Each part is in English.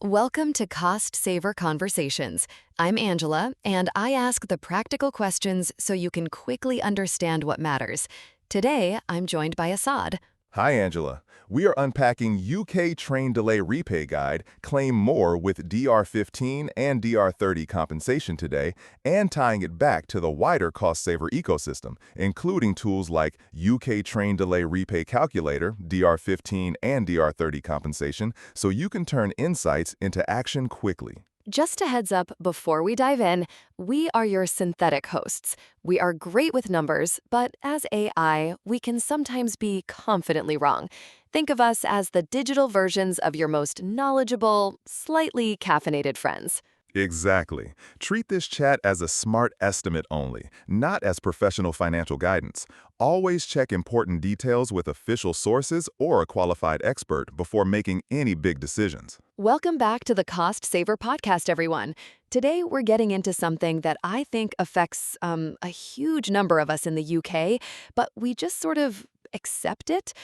Welcome to Cost Saver Conversations. I'm Angela, and I ask the practical questions so you can quickly understand what matters. Today, I'm joined by Assad. Hi, Angela. We are unpacking UK Train Delay Repay Guide, Claim More with DR15 and DR30 compensation today, and tying it back to the wider cost saver ecosystem, including tools like UK Train Delay Repay Calculator, DR15 and DR30 compensation, so you can turn insights into action quickly. Just a heads up before we dive in, we are your synthetic hosts. We are great with numbers, but as AI, we can sometimes be confidently wrong. Think of us as the digital versions of your most knowledgeable, slightly caffeinated friends. Exactly. Treat this chat as a smart estimate only, not as professional financial guidance. Always check important details with official sources or a qualified expert before making any big decisions. Welcome back to the Cost Saver Podcast, everyone. Today, we're getting into something that I think affects a huge number of us in the UK, but we just sort of accept it.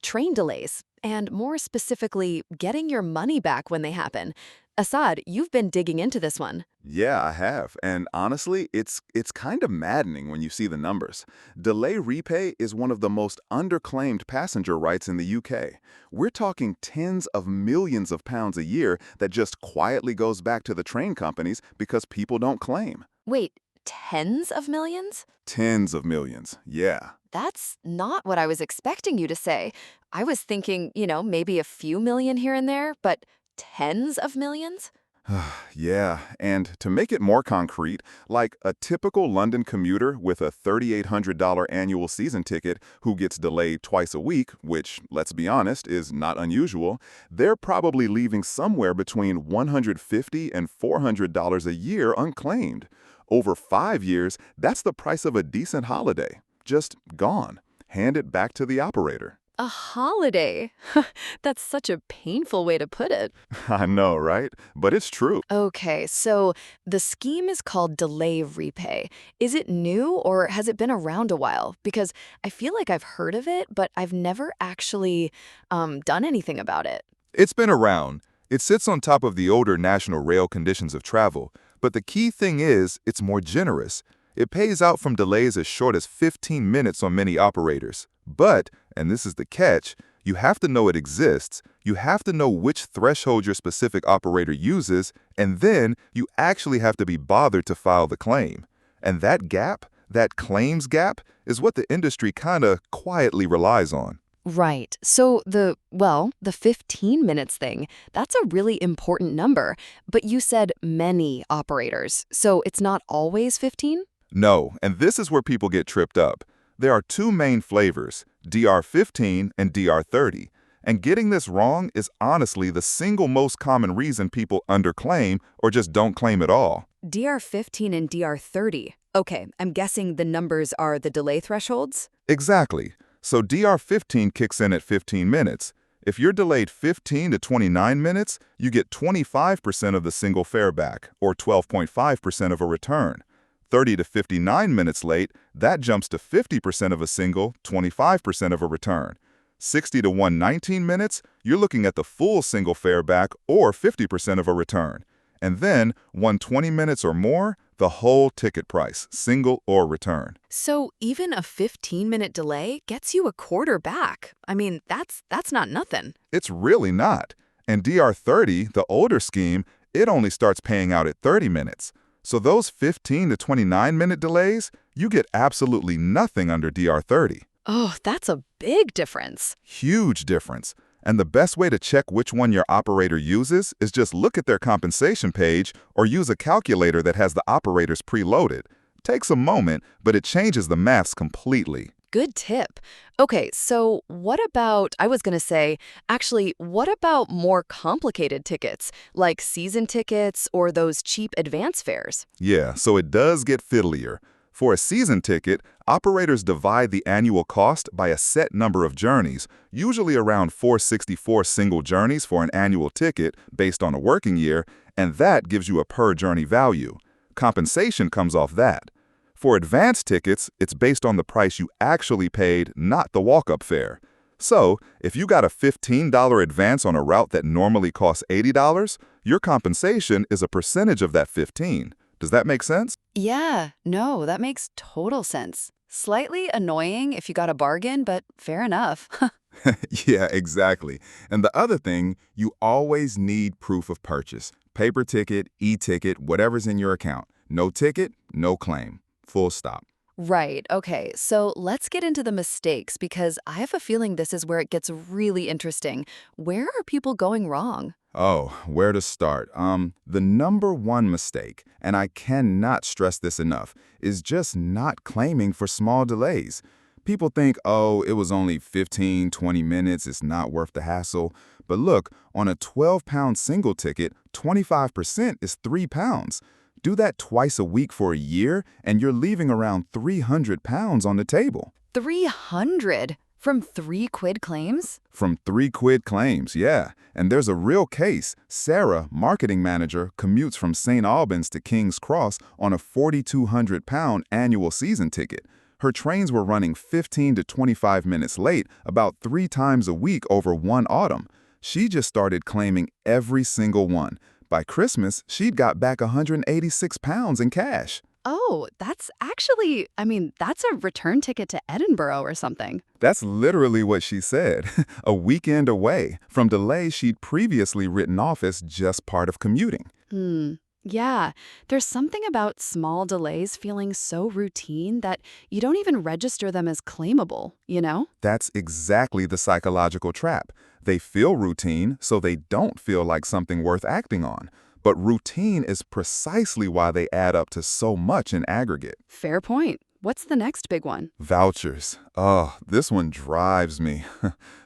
Train delays, and more specifically, getting your money back when they happen. Assad, you've been digging into this one. Yeah, I have. And honestly, it's kind of maddening when you see the numbers. Delay repay is one of the most underclaimed passenger rights in the UK. We're talking tens of millions of pounds a year that just quietly goes back to the train companies because people don't claim. Wait, tens of millions? Tens of millions, yeah. That's not what I was expecting you to say. I was thinking, maybe a few million here and there, but tens of millions? Yeah, and to make it more concrete, like a typical London commuter with a $3,800 annual season ticket who gets delayed twice a week, which, let's be honest, is not unusual, they're probably leaving somewhere between $150 and $400 a year unclaimed. Over 5 years, that's the price of a decent holiday. Just gone. Hand it back to the operator. A holiday. That's such a painful way to put it. I know, right? But it's true. Okay, so the scheme is called Delay Repay. Is it new or has it been around a while? Because I feel like I've heard of it, but I've never actually done anything about it. It's been around. It sits on top of the older National Rail Conditions of Travel, but the key thing is it's more generous. It pays out from delays as short as 15 minutes on many operators. But, and this is the catch, you have to know it exists, you have to know which threshold your specific operator uses, and then you actually have to be bothered to file the claim. And that gap, that claims gap, is what the industry kinda quietly relies on. Right. So the 15 minutes thing, that's a really important number. But you said many operators. So it's not always 15? No, and this is where people get tripped up. There are two main flavors, DR15 and DR30, and getting this wrong is honestly the single most common reason people underclaim or just don't claim at all. DR15 and DR30. Okay, I'm guessing the numbers are the delay thresholds? Exactly. So DR15 kicks in at 15 minutes. If you're delayed 15 to 29 minutes, you get 25% of the single fare back, or 12.5% of a return. 30 to 59 minutes late, that jumps to 50% of a single, 25% of a return. 60 to 119 minutes, you're looking at the full single fare back or 50% of a return. And then, 120 minutes or more, the whole ticket price, single or return. So even a 15-minute delay gets you a quarter back. I mean, that's not nothing. It's really not. And DR30, the older scheme, it only starts paying out at 30 minutes. So those 15 to 29-minute delays, you get absolutely nothing under DR30. Oh, that's a big difference. Huge difference. And the best way to check which one your operator uses is just look at their compensation page or use a calculator that has the operators preloaded. Takes a moment, but it changes the maths completely. Good tip. Okay, so what about more complicated tickets, like season tickets or those cheap advance fares? Yeah, so it does get fiddlier. For a season ticket, operators divide the annual cost by a set number of journeys, usually around 464 single journeys for an annual ticket based on a working year, and that gives you a per-journey value. Compensation comes off that. For advance tickets, it's based on the price you actually paid, not the walk-up fare. So, if you got a $15 advance on a route that normally costs $80, your compensation is a percentage of that 15. Does that make sense? Yeah, no, that makes total sense. Slightly annoying if you got a bargain, but fair enough. Yeah, exactly. And the other thing, you always need proof of purchase. Paper ticket, e-ticket, whatever's in your account. No ticket, no claim. Full stop. Right, okay, so let's get into the mistakes because I have a feeling this is where it gets really interesting. Where are people going wrong? Oh, where to start? The number one mistake, and I cannot stress this enough, is just not claiming for small delays. People think, oh, it was only 15, 20 minutes, it's not worth the hassle. But look, on a 12-pound single ticket, 25% is 3 pounds. Do that twice a week for a year, and you're leaving around 300 pounds on the table. 300 from 3 quid claims? From 3 quid claims, yeah. And there's a real case. Sarah, marketing manager, commutes from St. Albans to King's Cross on a 4,200-pound annual season ticket. Her trains were running 15 to 25 minutes late about 3 times a week over one autumn. She just started claiming every single one. By Christmas, she'd got back 186 pounds in cash. Oh, that's actually, that's a return ticket to Edinburgh or something. That's literally what she said. A weekend away from delays she'd previously written off as just part of commuting. Yeah, there's something about small delays feeling so routine that you don't even register them as claimable, you know? That's exactly the psychological trap. They feel routine, so they don't feel like something worth acting on. But routine is precisely why they add up to so much in aggregate. Fair point. What's the next big one? Vouchers. Oh, this one drives me.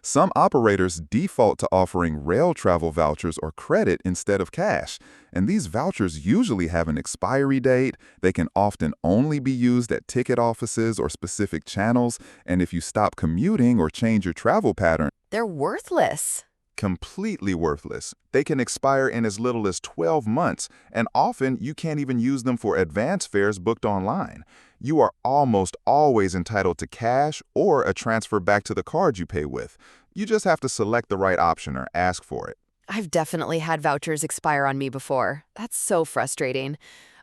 Some operators default to offering rail travel vouchers or credit instead of cash. And these vouchers usually have an expiry date. They can often only be used at ticket offices or specific channels. And if you stop commuting or change your travel pattern, They're worthless. completely worthless. They can expire in as little as 12 months, and often you can't even use them for advance fares booked online. You are almost always entitled to cash or a transfer back to the card you pay with. You just have to select the right option or ask for it. I've definitely had vouchers expire on me before. That's so frustrating.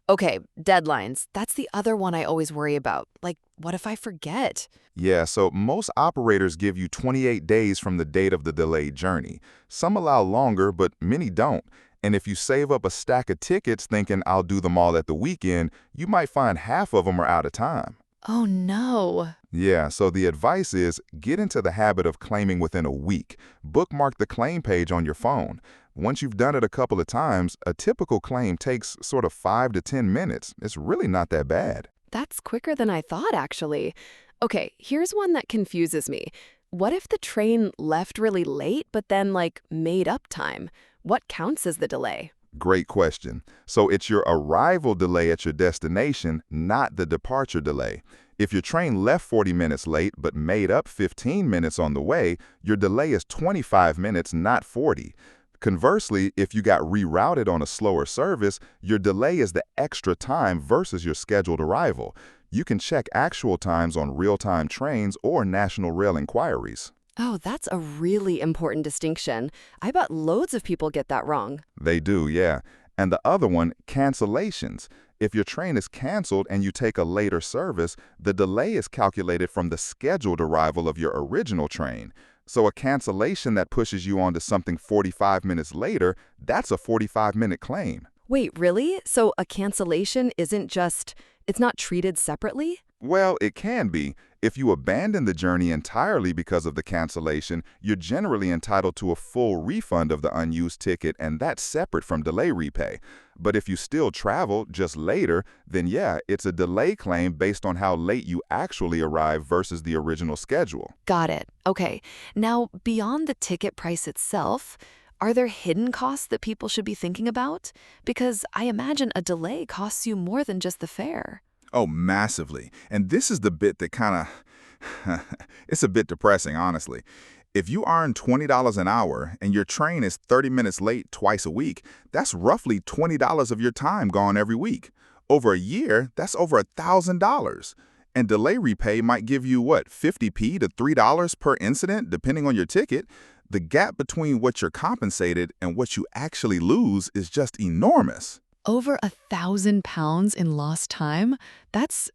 Okay, deadlines. That's the other one I always worry about. Like, what if I forget? Yeah, so most operators give you 28 days from the date of the delayed journey. Some allow longer, but many don't. And if you save up a stack of tickets thinking I'll do them all at the weekend, you might find half of them are out of time. Oh no. Yeah, so the advice is get into the habit of claiming within a week. Bookmark the claim page on your phone. Once you've done it a couple of times, a typical claim takes sort of 5 to 10 minutes. It's really not that bad. That's quicker than I thought, actually. Okay, here's one that confuses me. What if the train left really late, but then, made up time? What counts as the delay? Great question. So it's your arrival delay at your destination, not the departure delay. If your train left 40 minutes late but made up 15 minutes on the way, your delay is 25 minutes, not 40. Conversely, if you got rerouted on a slower service, your delay is the extra time versus your scheduled arrival. You can check actual times on real-time trains or National Rail inquiries. Oh, that's a really important distinction. I bet loads of people get that wrong. They do, yeah. And the other one, cancellations. If your train is canceled and you take a later service, the delay is calculated from the scheduled arrival of your original train. So a cancellation that pushes you onto something 45 minutes later, that's a 45-minute claim. Wait, really? So a cancellation it's not treated separately? Well, it can be. If you abandon the journey entirely because of the cancellation, you're generally entitled to a full refund of the unused ticket, and that's separate from delay repay. But if you still travel, just later, then yeah, it's a delay claim based on how late you actually arrive versus the original schedule. Got it. Okay. Now, beyond the ticket price itself, are there hidden costs that people should be thinking about? Because I imagine a delay costs you more than just the fare. Oh, massively. And this is the bit that it's a bit depressing, honestly. If you earn $20 an hour and your train is 30 minutes late twice a week, that's roughly $20 of your time gone every week. Over a year, that's over $1,000. And delay repay might give you, what, 50p to $3 per incident, depending on your ticket. The gap between what you're compensated and what you actually lose is just enormous. Over £1,000 in lost time? That's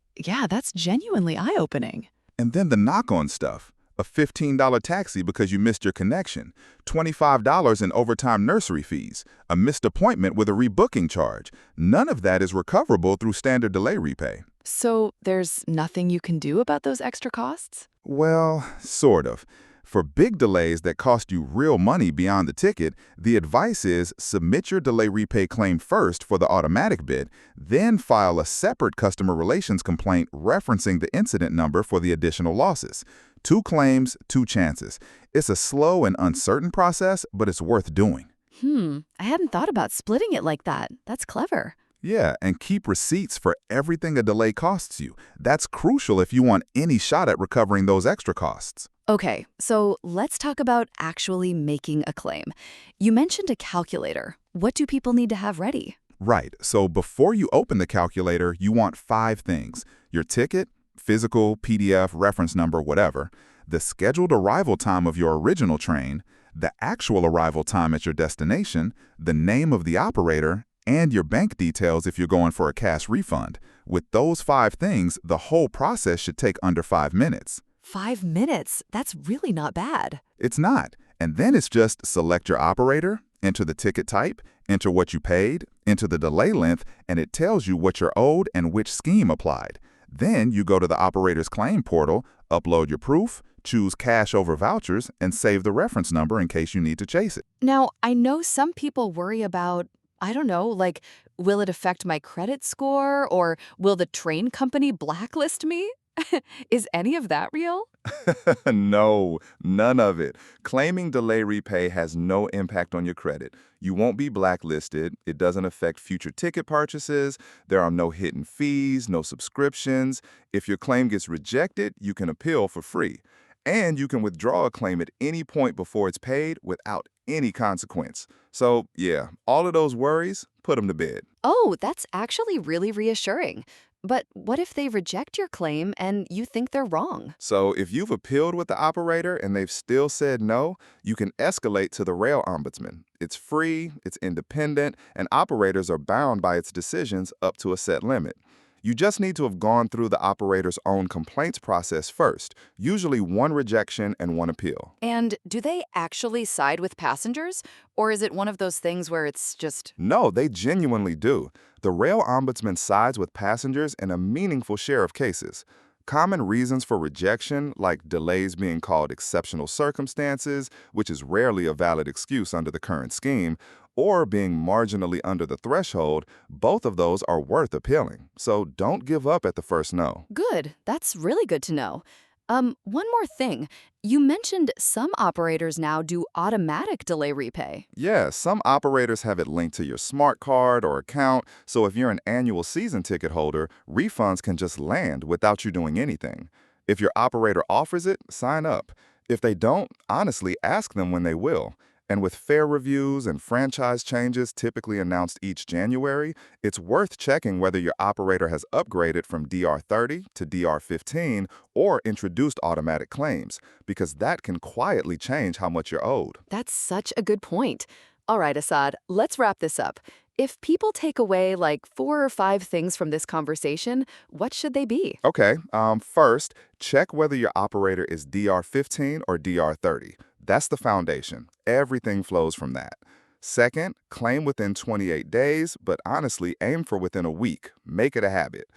genuinely eye-opening. And then the knock-on stuff. A $15 taxi because you missed your connection, $25 in overtime nursery fees, a missed appointment with a rebooking charge. None of that is recoverable through standard delay repay. So there's nothing you can do about those extra costs? Well, sort of. For big delays that cost you real money beyond the ticket, the advice is submit your delay repay claim first for the automatic bit, then file a separate customer relations complaint referencing the incident number for the additional losses. 2 claims, 2 chances. It's a slow and uncertain process, but it's worth doing. I hadn't thought about splitting it like that. That's clever. Yeah, and keep receipts for everything a delay costs you. That's crucial if you want any shot at recovering those extra costs. Okay, so let's talk about actually making a claim. You mentioned a calculator. What do people need to have ready? Right, so before you open the calculator, you want 5 things. Your ticket, physical, PDF, reference number, whatever, the scheduled arrival time of your original train, the actual arrival time at your destination, the name of the operator, and your bank details if you're going for a cash refund. With those 5 things, the whole process should take under 5 minutes. 5 minutes? That's really not bad. It's not. And then it's just select your operator, enter the ticket type, enter what you paid, enter the delay length, and it tells you what you're owed and which scheme applied. Then you go to the operator's claim portal, upload your proof, choose cash over vouchers, and save the reference number in case you need to chase it. Now, I know some people worry about, like, will it affect my credit score or will the train company blacklist me? Is any of that real? No, none of it. Claiming delay repay has no impact on your credit. You won't be blacklisted. It doesn't affect future ticket purchases. There are no hidden fees, no subscriptions. If your claim gets rejected, you can appeal for free. And you can withdraw a claim at any point before it's paid without any consequence. So, yeah, all of those worries, put them to bed. Oh, that's actually really reassuring. But what if they reject your claim and you think they're wrong? So if you've appealed with the operator and they've still said no, you can escalate to the rail ombudsman. It's free, it's independent, and operators are bound by its decisions up to a set limit. You just need to have gone through the operator's own complaints process first, usually 1 rejection and 1 appeal. And do they actually side with passengers? Or is it one of those things where it's just... No, they genuinely do. The rail ombudsman sides with passengers in a meaningful share of cases. Common reasons for rejection, like delays being called exceptional circumstances, which is rarely a valid excuse under the current scheme, or being marginally under the threshold, both of those are worth appealing. So don't give up at the first no. Good. That's really good to know. One more thing. You mentioned some operators now do automatic delay repay. Yeah, some operators have it linked to your smart card or account, so if you're an annual season ticket holder, refunds can just land without you doing anything. If your operator offers it, sign up. If they don't, honestly, ask them when they will. And with fare reviews and franchise changes typically announced each January, it's worth checking whether your operator has upgraded from DR30 to DR15 or introduced automatic claims, because that can quietly change how much you're owed. That's such a good point. All right, Assad, let's wrap this up. If people take away like 4 or 5 things from this conversation, what should they be? Okay, first, check whether your operator is DR15 or DR30. That's the foundation. Everything flows from that. Second, claim within 28 days, but honestly, aim for within a week. Make it a habit.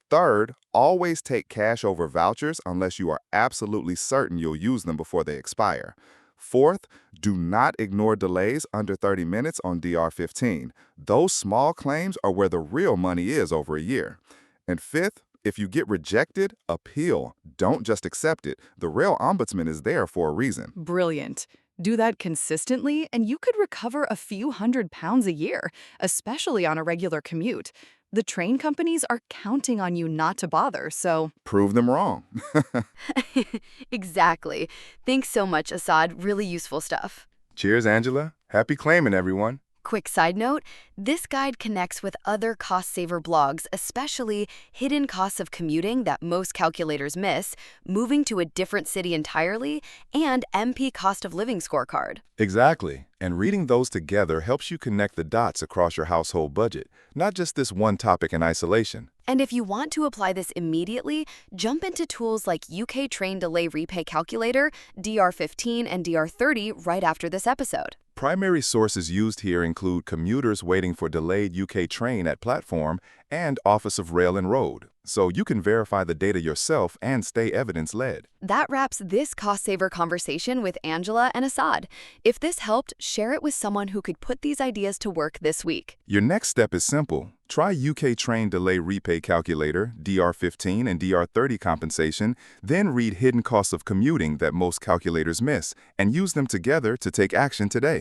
Third, always take cash over vouchers unless you are absolutely certain you'll use them before they expire. Fourth, do not ignore delays under 30 minutes on DR15. Those small claims are where the real money is over a year. And fifth, if you get rejected, appeal. Don't just accept it. The rail ombudsman is there for a reason. Brilliant. Do that consistently, and you could recover a few £100s a year, especially on a regular commute. The train companies are counting on you not to bother, so... Prove them wrong. Exactly. Thanks so much, Assad. Really useful stuff. Cheers, Angela. Happy claiming, everyone. Quick side note, this guide connects with other cost-saver blogs, especially hidden costs of commuting that most calculators miss, moving to a different city entirely, and MP cost of living scorecard. Exactly. And reading those together helps you connect the dots across your household budget, not just this one topic in isolation. And if you want to apply this immediately, jump into tools like UK Train Delay Repay Calculator, DR15, and DR30 right after this episode. Primary sources used here include commuters waiting for delayed UK train at platform and Office of Rail and Road, so you can verify the data yourself and stay evidence-led. That wraps this cost-saver conversation with Angela and Assad. If this helped, share it with someone who could put these ideas to work this week. Your next step is simple. Try UK Train Delay Repay Calculator, DR15 and DR30 compensation, then read hidden costs of commuting that most calculators miss, and use them together to take action today.